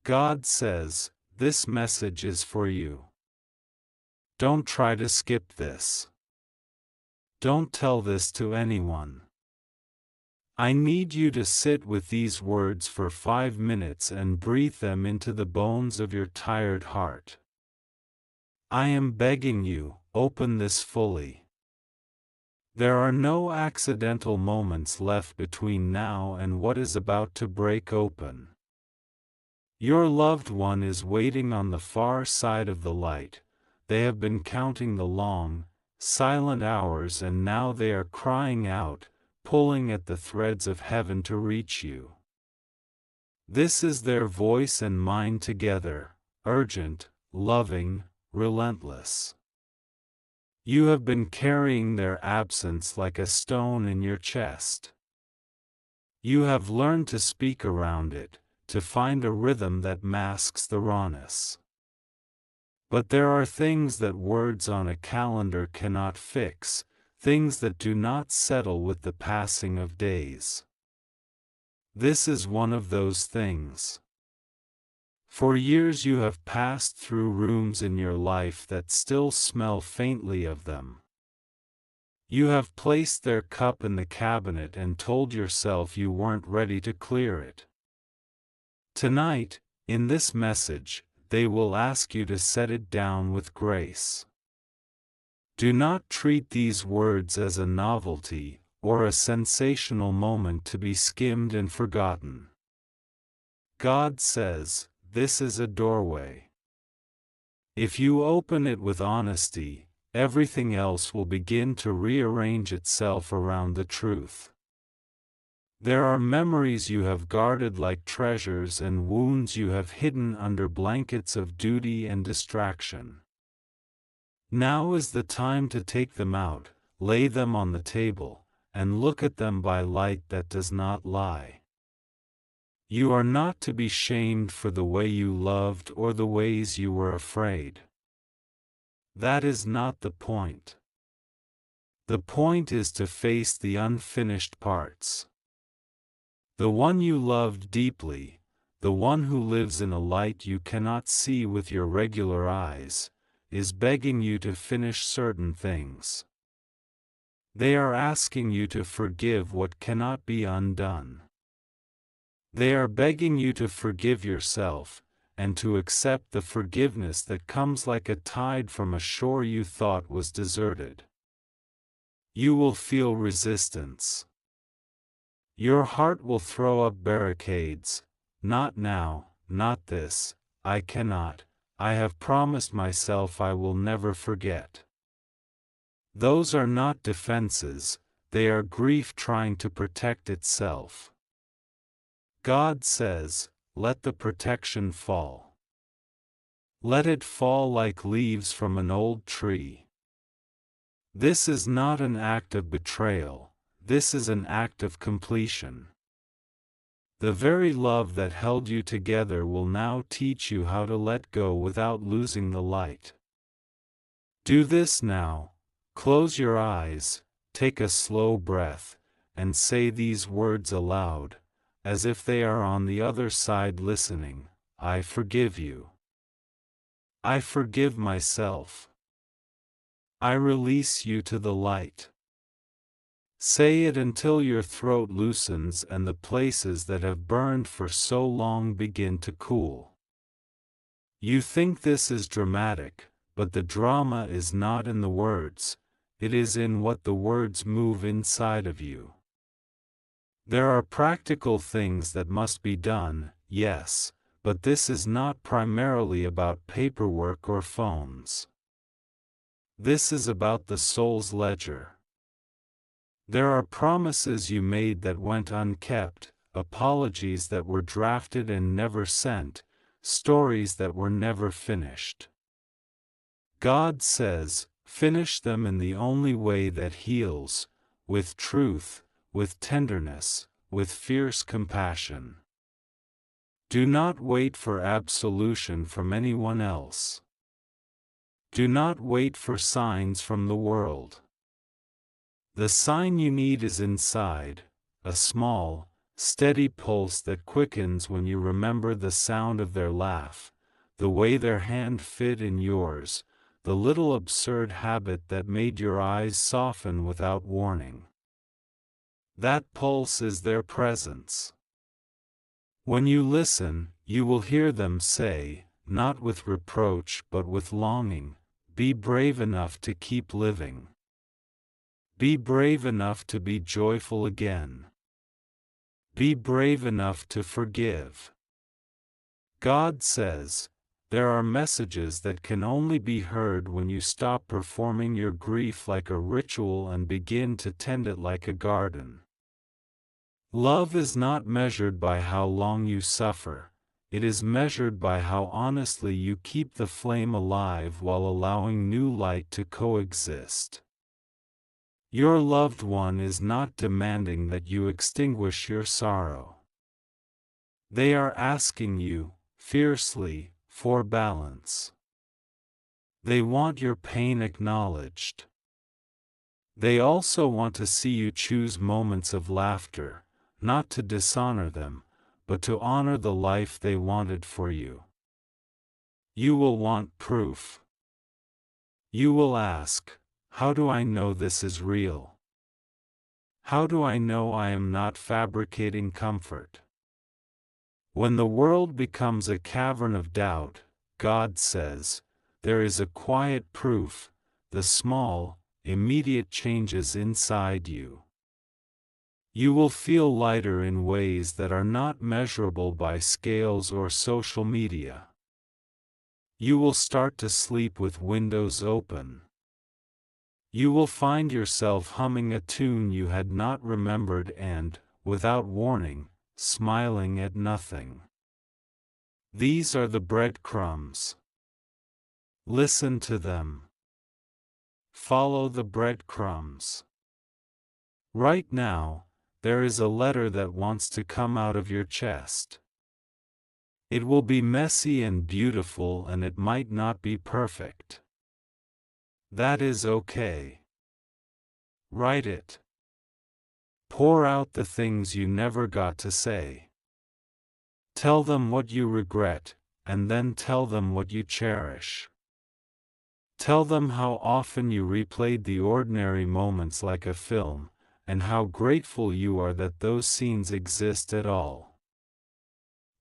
God says, this message is for you. Don't try to skip this. Don't tell this to anyone. I need you to sit with these words for 5 minutes and breathe them into the bones of your tired heart. I am begging you, open this fully. There are no accidental moments left between now and what is about to break open. Your loved one is waiting on the far side of the light. They have been counting the long, silent hours, and now they are crying out, pulling at the threads of heaven to reach you. This is their voice and mine together, urgent, loving, relentless. You have been carrying their absence like a stone in your chest. You have learned to speak around it, to find a rhythm that masks the rawness. But there are things that words on a calendar cannot fix, things that do not settle with the passing of days. This is one of those things. For years you have passed through rooms in your life that still smell faintly of them. You have placed their cup in the cabinet and told yourself you weren't ready to clear it. Tonight, in this message, they will ask you to set it down with grace. Do not treat these words as a novelty, or a sensational moment to be skimmed and forgotten. God says, this is a doorway. If you open it with honesty, everything else will begin to rearrange itself around the truth. There are memories you have guarded like treasures and wounds you have hidden under blankets of duty and distraction. Now is the time to take them out, lay them on the table, and look at them by light that does not lie. You are not to be shamed for the way you loved or the ways you were afraid. That is not the point. The point is to face the unfinished parts. The one you loved deeply, the one who lives in a light you cannot see with your regular eyes, is begging you to finish certain things. They are asking you to forgive what cannot be undone. They are begging you to forgive yourself, and to accept the forgiveness that comes like a tide from a shore you thought was deserted. You will feel resistance. Your heart will throw up barricades. Not now, not this, I cannot, I have promised myself I will never forget. Those are not defenses, they are grief trying to protect itself. God says, let the protection fall. Let it fall like leaves from an old tree. This is not an act of betrayal, this is an act of completion. The very love that held you together will now teach you how to let go without losing the light. Do this now, close your eyes, take a slow breath, and say these words aloud, as if they are on the other side listening. I forgive you. I forgive myself. I release you to the light. Say it until your throat loosens and the places that have burned for so long begin to cool. You think this is dramatic, but the drama is not in the words, it is in what the words move inside of you. There are practical things that must be done, yes, but this is not primarily about paperwork or phones. This is about the soul's ledger. There are promises you made that went unkept, apologies that were drafted and never sent, stories that were never finished. God says, finish them in the only way that heals, with truth, with tenderness, with fierce compassion. Do not wait for absolution from anyone else. Do not wait for signs from the world. The sign you need is inside, a small, steady pulse that quickens when you remember the sound of their laugh, the way their hand fit in yours, the little absurd habit that made your eyes soften without warning. That pulse is their presence. When you listen, you will hear them say, not with reproach but with longing, "Be brave enough to keep living. Be brave enough to be joyful again. Be brave enough to forgive." God says, there are messages that can only be heard when you stop performing your grief like a ritual and begin to tend it like a garden. Love is not measured by how long you suffer, it is measured by how honestly you keep the flame alive while allowing new light to coexist. Your loved one is not demanding that you extinguish your sorrow. They are asking you, fiercely, for balance. They want your pain acknowledged. They also want to see you choose moments of laughter, not to dishonor them, but to honor the life they wanted for you. You will want proof. You will ask, how do I know this is real? How do I know I am not fabricating comfort? When the world becomes a cavern of doubt, God says, there is a quiet proof, the small, immediate changes inside you. You will feel lighter in ways that are not measurable by scales or social media. You will start to sleep with windows open. You will find yourself humming a tune you had not remembered and, without warning, smiling at nothing. These are the breadcrumbs. Listen to them. Follow the breadcrumbs. Right now, there is a letter that wants to come out of your chest. It will be messy and beautiful, and it might not be perfect. That is okay. Write it. Pour out the things you never got to say. Tell them what you regret, and then tell them what you cherish. Tell them how often you replayed the ordinary moments like a film, and how grateful you are that those scenes exist at all.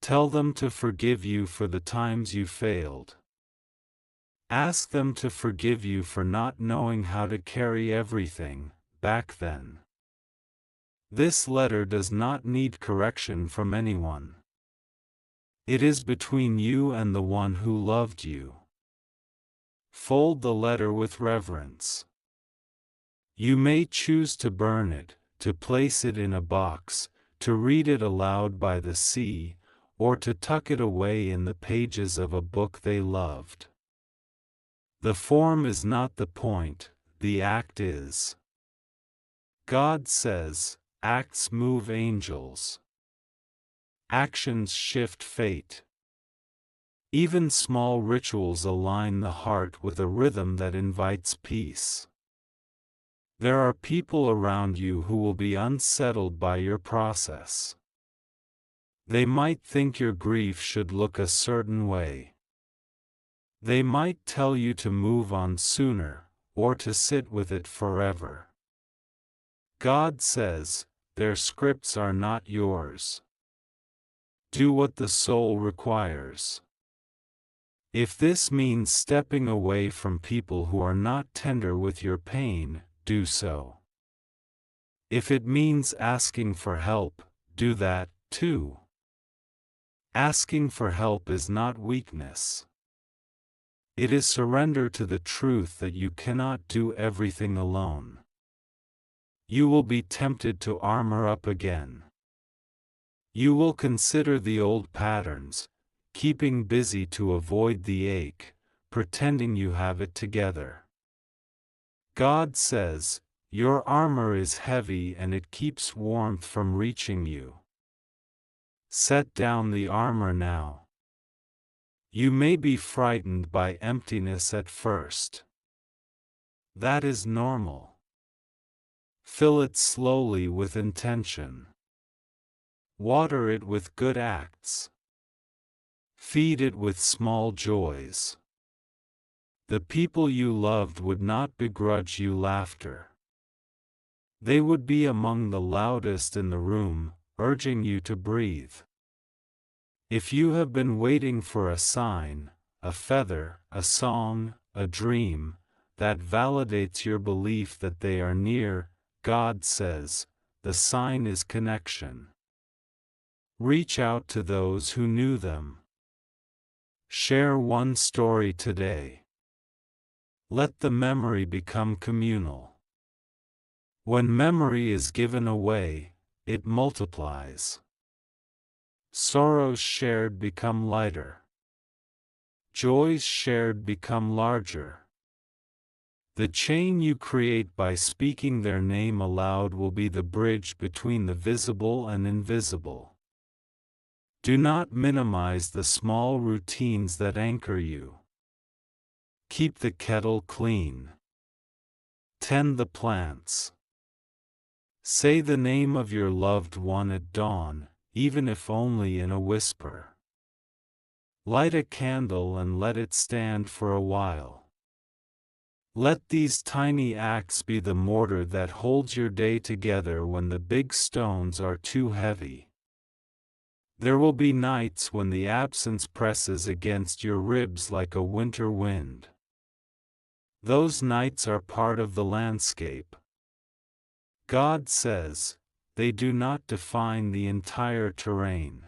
Tell them to forgive you for the times you failed. Ask them to forgive you for not knowing how to carry everything, back then. This letter does not need correction from anyone. It is between you and the one who loved you. Fold the letter with reverence. You may choose to burn it, to place it in a box, to read it aloud by the sea, or to tuck it away in the pages of a book they loved. The form is not the point, the act is. God says, acts move angels. Actions shift fate. Even small rituals align the heart with a rhythm that invites peace. There are people around you who will be unsettled by your process. They might think your grief should look a certain way. They might tell you to move on sooner, or to sit with it forever. God says, their scripts are not yours. Do what the soul requires. If this means stepping away from people who are not tender with your pain, do so. If it means asking for help, do that, too. Asking for help is not weakness. It is surrender to the truth that you cannot do everything alone. You will be tempted to armor up again. You will consider the old patterns, keeping busy to avoid the ache, pretending you have it together. God says, your armor is heavy and it keeps warmth from reaching you. Set down the armor now. You may be frightened by emptiness at first. That is normal. Fill it slowly with intention. Water it with good acts. Feed it with small joys. The people you loved would not begrudge you laughter. They would be among the loudest in the room, urging you to breathe. If you have been waiting for a sign, a feather, a song, a dream, that validates your belief that they are near, God says, the sign is connection. Reach out to those who knew them. Share one story today. Let the memory become communal. When memory is given away, it multiplies. Sorrows shared become lighter. Joys shared become larger. The chain you create by speaking their name aloud will be the bridge between the visible and invisible. Do not minimize the small routines that anchor you. Keep the kettle clean. Tend the plants. Say the name of your loved one at dawn, even if only in a whisper. Light a candle and let it stand for a while. Let these tiny acts be the mortar that holds your day together when the big stones are too heavy. There will be nights when the absence presses against your ribs like a winter wind. Those nights are part of the landscape. God says, they do not define the entire terrain.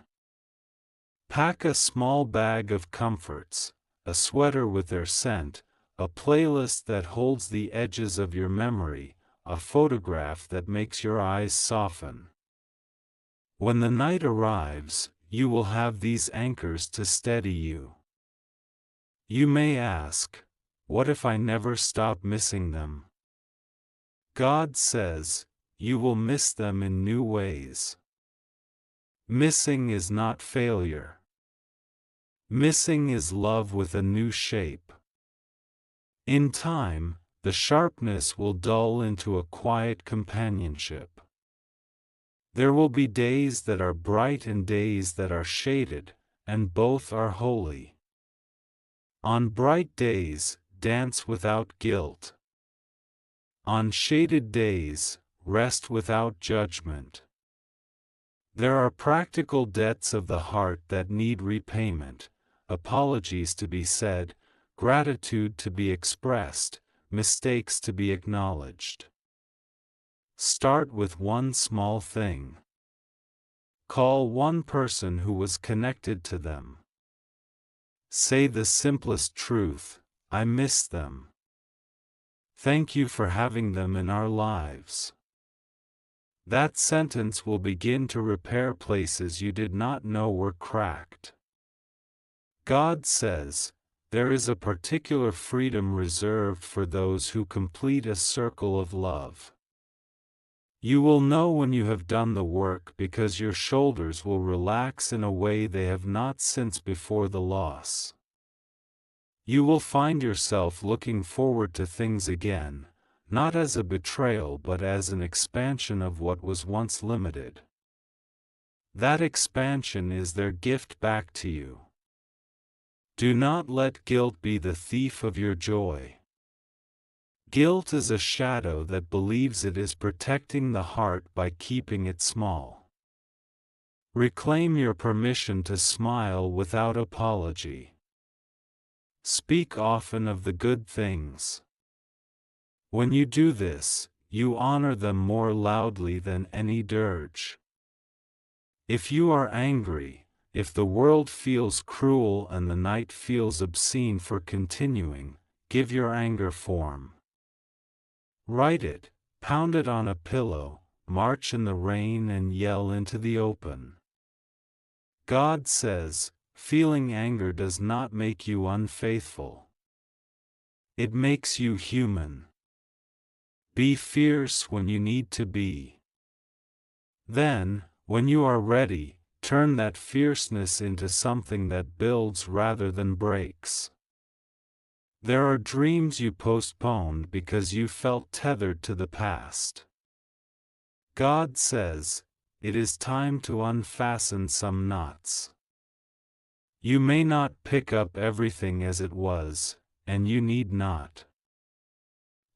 Pack a small bag of comforts, a sweater with their scent, a playlist that holds the edges of your memory, a photograph that makes your eyes soften. When the night arrives, you will have these anchors to steady you. You may ask, what if I never stop missing them? God says, you will miss them in new ways. Missing is not failure. Missing is love with a new shape. In time, the sharpness will dull into a quiet companionship. There will be days that are bright and days that are shaded, and both are holy. On bright days, dance without guilt. On shaded days, rest without judgment. There are practical debts of the heart that need repayment, apologies to be said, gratitude to be expressed, mistakes to be acknowledged. Start with one small thing. Call one person who was connected to them. Say the simplest truth, I miss them. Thank you for having them in our lives. That sentence will begin to repair places you did not know were cracked. God says, there is a particular freedom reserved for those who complete a circle of love. You will know when you have done the work because your shoulders will relax in a way they have not since before the loss. You will find yourself looking forward to things again, not as a betrayal but as an expansion of what was once limited. That expansion is their gift back to you. Do not let guilt be the thief of your joy. Guilt is a shadow that believes it is protecting the heart by keeping it small. Reclaim your permission to smile without apology. Speak often of the good things. When you do this, you honor them more loudly than any dirge. If you are angry, if the world feels cruel and the night feels obscene for continuing, give your anger form. Write it, pound it on a pillow, march in the rain and yell into the open. God says, feeling anger does not make you unfaithful. It makes you human. Be fierce when you need to be. Then, when you are ready, turn that fierceness into something that builds rather than breaks. There are dreams you postponed because you felt tethered to the past. God says, it is time to unfasten some knots. You may not pick up everything as it was, and you need not.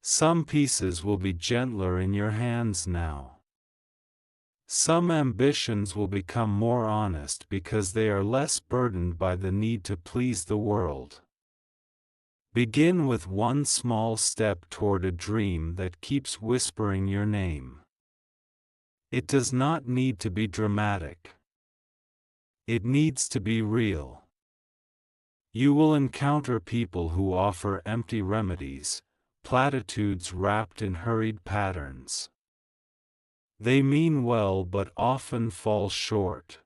Some pieces will be gentler in your hands now. Some ambitions will become more honest because they are less burdened by the need to please the world. Begin with one small step toward a dream that keeps whispering your name. It does not need to be dramatic. It needs to be real. You will encounter people who offer empty remedies, platitudes wrapped in hurried patterns. They mean well but often fall short.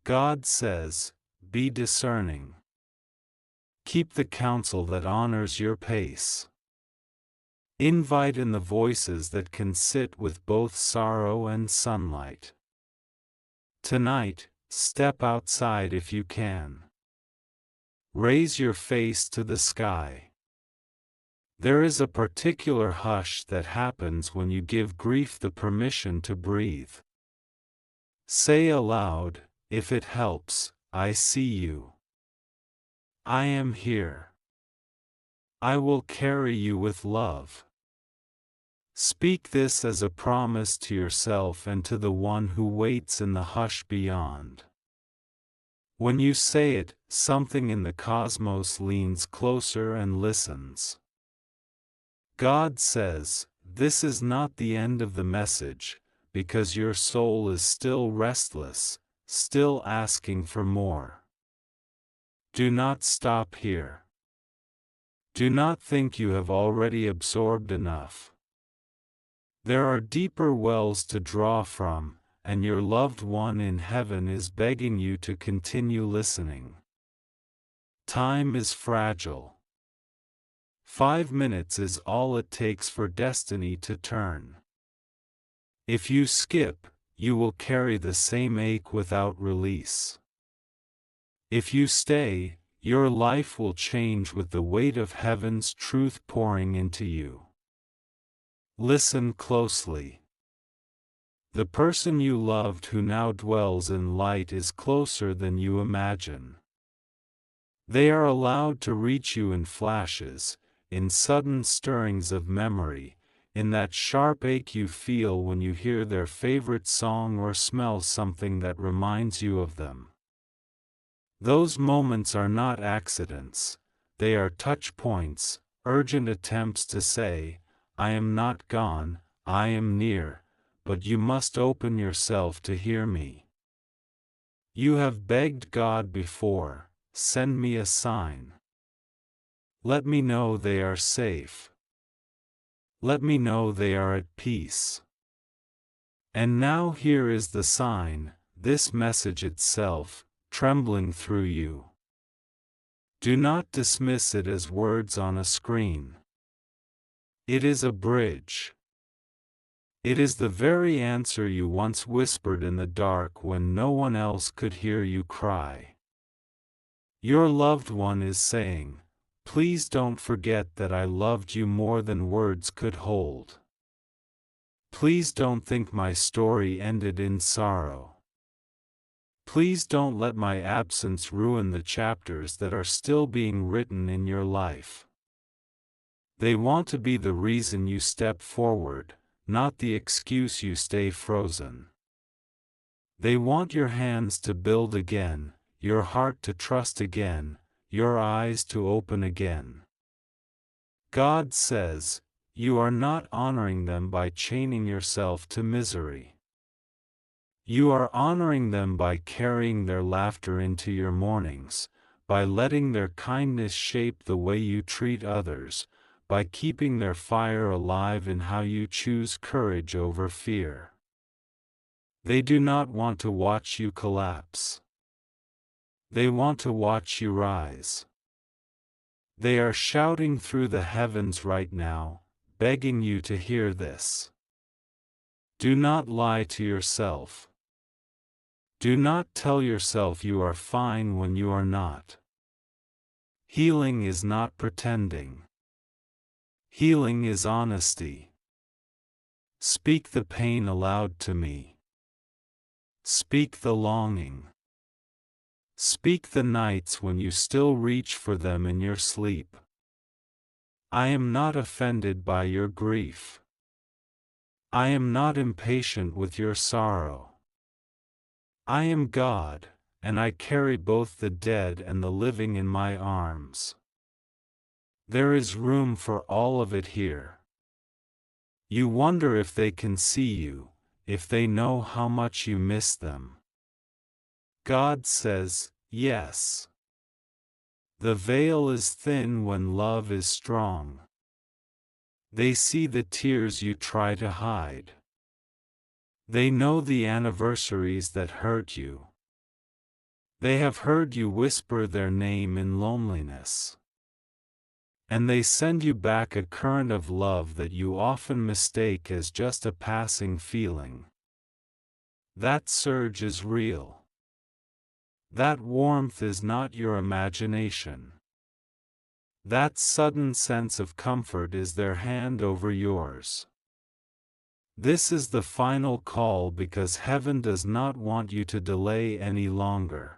God says, be discerning. Keep the counsel that honors your pace. Invite in the voices that can sit with both sorrow and sunlight. Tonight, step outside if you can. Raise your face to the sky. There is a particular hush that happens when you give grief the permission to breathe. Say aloud, if it helps, I see you. I am here. I will carry you with love. Speak this as a promise to yourself and to the one who waits in the hush beyond. When you say it, something in the cosmos leans closer and listens. God says, this is not the end of the message, because your soul is still restless, still asking for more. Do not stop here. Do not think you have already absorbed enough. There are deeper wells to draw from, and your loved one in heaven is begging you to continue listening. Time is fragile. 5 minutes is all it takes for destiny to turn. If you skip, you will carry the same ache without release. If you stay, your life will change with the weight of heaven's truth pouring into you. Listen closely. The person you loved who now dwells in light is closer than you imagine. They are allowed to reach you in flashes, in sudden stirrings of memory, in that sharp ache you feel when you hear their favorite song or smell something that reminds you of them. Those moments are not accidents, they are touch points, urgent attempts to say, I am not gone, I am near, but you must open yourself to hear me. You have begged God before, send me a sign. Let me know they are safe. Let me know they are at peace. And now here is the sign, this message itself, trembling through you. Do not dismiss it as words on a screen. It is a bridge. It is the very answer you once whispered in the dark when no one else could hear you cry. Your loved one is saying, please don't forget that I loved you more than words could hold. Please don't think my story ended in sorrow. Please don't let my absence ruin the chapters that are still being written in your life. They want to be the reason you step forward, not the excuse you stay frozen. They want your hands to build again, your heart to trust again, your eyes to open again. God says, you are not honoring them by chaining yourself to misery. You are honoring them by carrying their laughter into your mornings, by letting their kindness shape the way you treat others, by keeping their fire alive in how you choose courage over fear. They do not want to watch you collapse. They want to watch you rise. They are shouting through the heavens right now, begging you to hear this. Do not lie to yourself. Do not tell yourself you are fine when you are not. Healing is not pretending. Healing is honesty. Speak the pain aloud to me. Speak the longing. Speak the nights when you still reach for them in your sleep. I am not offended by your grief. I am not impatient with your sorrow. I am God, and I carry both the dead and the living in my arms. There is room for all of it here. You wonder if they can see you, if they know how much you miss them. God says, yes. The veil is thin when love is strong. They see the tears you try to hide. They know the anniversaries that hurt you. They have heard you whisper their name in loneliness. And they send you back a current of love that you often mistake as just a passing feeling. That surge is real. That warmth is not your imagination. That sudden sense of comfort is their hand over yours. This is the final call because heaven does not want you to delay any longer.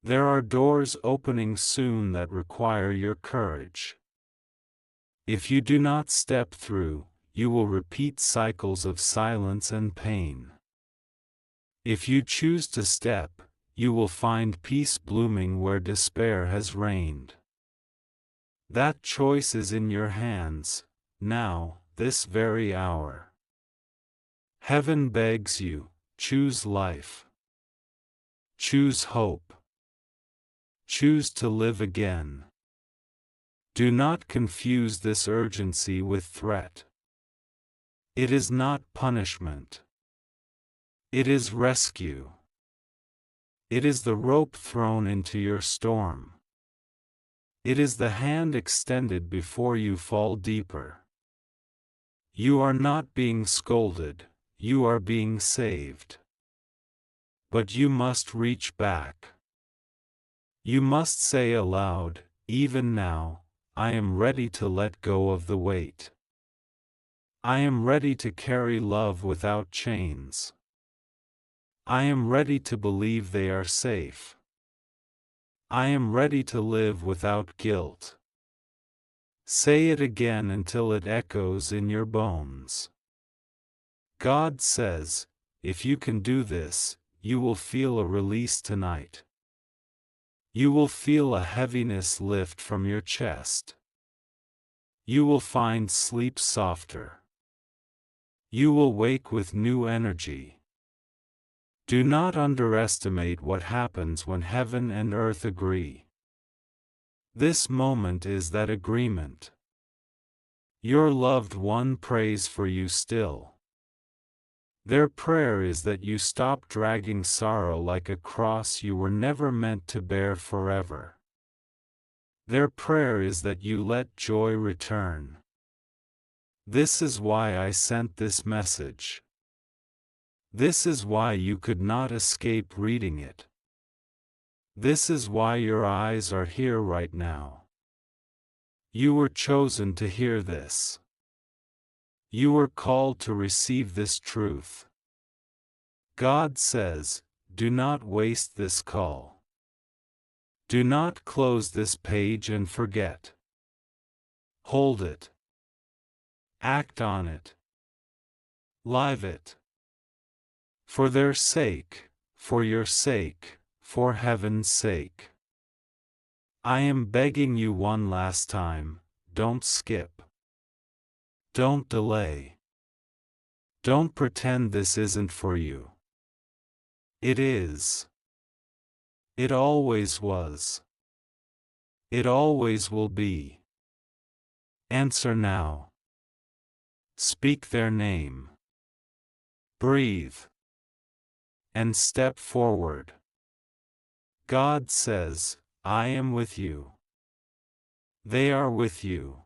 There are doors opening soon that require your courage. If you do not step through, you will repeat cycles of silence and pain. If you choose to step, you will find peace blooming where despair has reigned. That choice is in your hands, now, this very hour. Heaven begs you, choose life. Choose hope. Choose to live again. Do not confuse this urgency with threat. It is not punishment. It is rescue. It is the rope thrown into your storm. It is the hand extended before you fall deeper. You are not being scolded, you are being saved. But you must reach back. You must say aloud, even now, I am ready to let go of the weight. I am ready to carry love without chains. I am ready to believe they are safe. I am ready to live without guilt. Say it again until it echoes in your bones. God says, if you can do this, you will feel a release tonight. You will feel a heaviness lift from your chest. You will find sleep softer. You will wake with new energy. Do not underestimate what happens when heaven and earth agree. This moment is that agreement. Your loved one prays for you still. Their prayer is that you stop dragging sorrow like a cross you were never meant to bear forever. Their prayer is that you let joy return. This is why I sent this message. This is why you could not escape reading it. This is why your eyes are here right now. You were chosen to hear this. You were called to receive this truth. God says, do not waste this call. Do not close this page and forget. Hold it. Act on it. Live it. For their sake, for your sake, for heaven's sake. I am begging you one last time, don't skip. Don't delay. Don't pretend this isn't for you. It is. It always was. It always will be. Answer now. Speak their name. Breathe. And step forward. God says, I am with you. They are with you.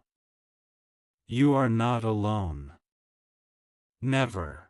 You are not alone. Never.